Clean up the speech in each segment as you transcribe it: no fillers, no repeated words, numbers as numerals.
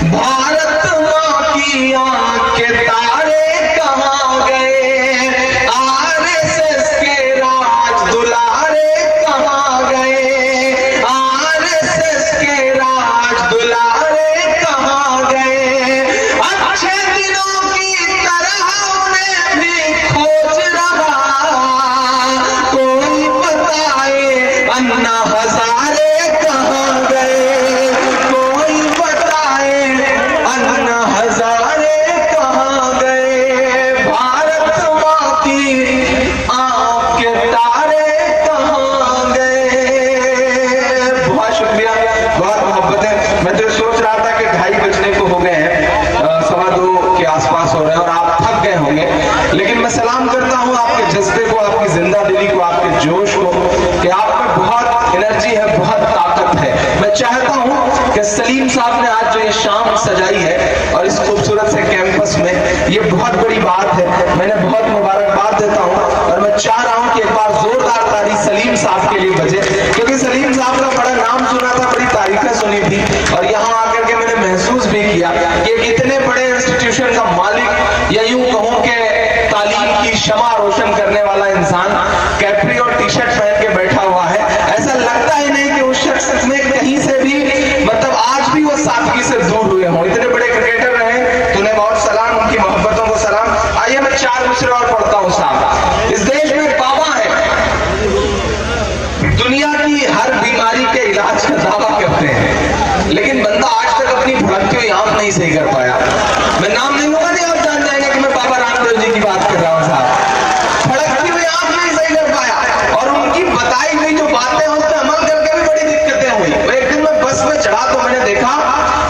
भारत माँ की आंख के तारे कहाँ गए, आरएसएस के राज दुलारे कहाँ गए, आरएसएस के राज दुलारे कहाँ गए। अच्छे दिनों की तरह उन्हें भी खोज रहा, कोई बताए अन्ना हजारे कहाँ गए, कोई बताए अन्ना हजारे कहाँ गए। भारत माँ की आंख के तारे कहाँ गए। बहुत शुक्रिया, बहुत मोहब्बत है। मैं तो सोच रहा था कि 2:30 बजने को हो गए हैं, 2:15 के आसपास हो रहे हैं और आप थक गए होंगे, लेकिन मैं सलाम करता हूँ आपके जज्बे को, आपकी जिंदा दिली को, आपके जोश को, कि आप में बहुत एनर्जी है, बहुत ताकत है। मैं चाहता हूँ कि सलीम साहब ने आज जो ये शाम सजाई है और इस खूबसूरत से कैंपस में, ये बहुत बड़ी बात है। मैंने बहुत मुबारकबाद देता हूँ और मैं चाह रहा हूँ कि एक बार जोरदार ताली सलीम साहब के लिए बजे, क्योंकि सलीम साहब का बड़ा नाम सुना था, बड़ी तारीफें सुनी थी और यहाँ आकर के मैंने महसूस भी किया कि एक इतने बड़े इंस्टीट्यूशन का मालिक, या यूं कहूं कि तालीम की शमा रोशन करने वाला इंसान कैप्री और टी शर्ट पहन के बैठा हुआ है। ऐसा लगता ही नहीं कि उस शख्स में कहीं से भी, मतलब आज भी वो सादगी से दूर हुए हों। इतने बड़े क्रिकेटर रहे, तो उन्हें बहुत सलाम, उनकी मोहब्बतों को सलाम। आइए मैं 4 मिसरे और पढ़ता हूँ साहब। इस देश में बाबा है, दुनिया की हर बीमारी के इलाज का दावा करते हैं, लेकिन बंदा आज तक अपनी भड़कती हुई आंख नहीं सही कर पाया। मैं नाम नहीं लूंगा, नहीं आप जान जाएंगे कि मैं बाबा रामदेव जी की बात कर रहा हूँ साहब। भड़कती हुई आंख नहीं सही कर पाया और उनकी बताई हुई जो बातें हैं उस पर अमल करके भी बड़ी दिक्कतें हुई। एक दिन मैं बस में चढ़ा तो मैंने देखा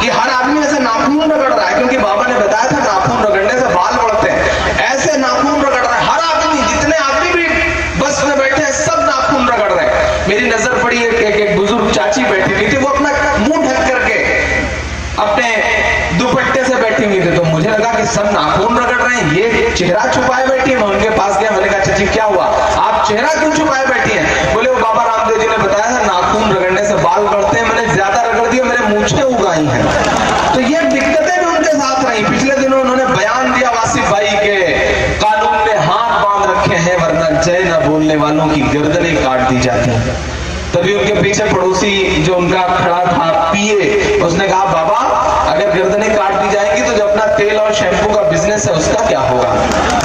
कि हर आदमी ऐसे नाखून रगड़ रहा है, क्योंकि बाबा ने बताया था नाखून रगड़ने से बाल बढ़ते हैं। ऐसे नाखून रगड़ रहा है हर आदमी, जितने आदमी भी बस में बैठे हैं सब नाखून रगड़ रहे हैं। मेरी नजर पड़ी एक बुजुर्ग चाची बैठी हुई थी, वो अपना मुंह ढक करके अपने दुपट्टे से बैठी हुई थी, तो मुझे लगा कि सब नाखून रगड़ रहे हैं, ये चेहरा छुपाए बैठी है। मैं उनके पास गया, मैंने कहा चाची क्या हुआ, आप चेहरा क्यों छुपाए बैठी हैं? बोले वो बाबा रामदेव जी ने बताया था नाखून रगड़ने से बाल बढ़ते हैं, मैंने ज्यादा रगड़ दिया, मेरे मूंछें उगाई हैं। तो ये दिक्कतें भी उनके साथ रही। पिछले दिनों उन्होंने बयान दिया वासिफ भाई के, कानून में हाथ बांध रखे हैं वरना जय न बोलने वालों की गर्दनें काट दी जाती हैं। तभी उनके पीछे पड़ोसी जो उनका खड़ा था पीए, उसने कहा बाबा अगर गर्दनें काट दी जाएंगी तो जो अपना तेल और शैम्पू का बिजनेस है उसका क्या होगा?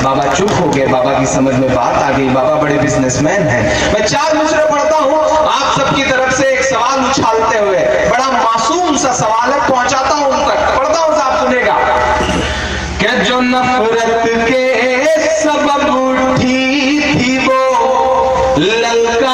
बाबा चुप हो गए, बाबा की समझ में बात आ गई, बाबा बड़े बिजनेसमैन हैं। मैं 4 मिसरे पढ़ता हूँ आप सबकी तरफ से, एक सवाल उछालते हुए, बड़ा मासूम सा सवाल है, पहुंचाता हूँ उन तक, पढ़ता हूँ साहब सुनेगा। कि जो नफरत के सबब उठी थी वो ललका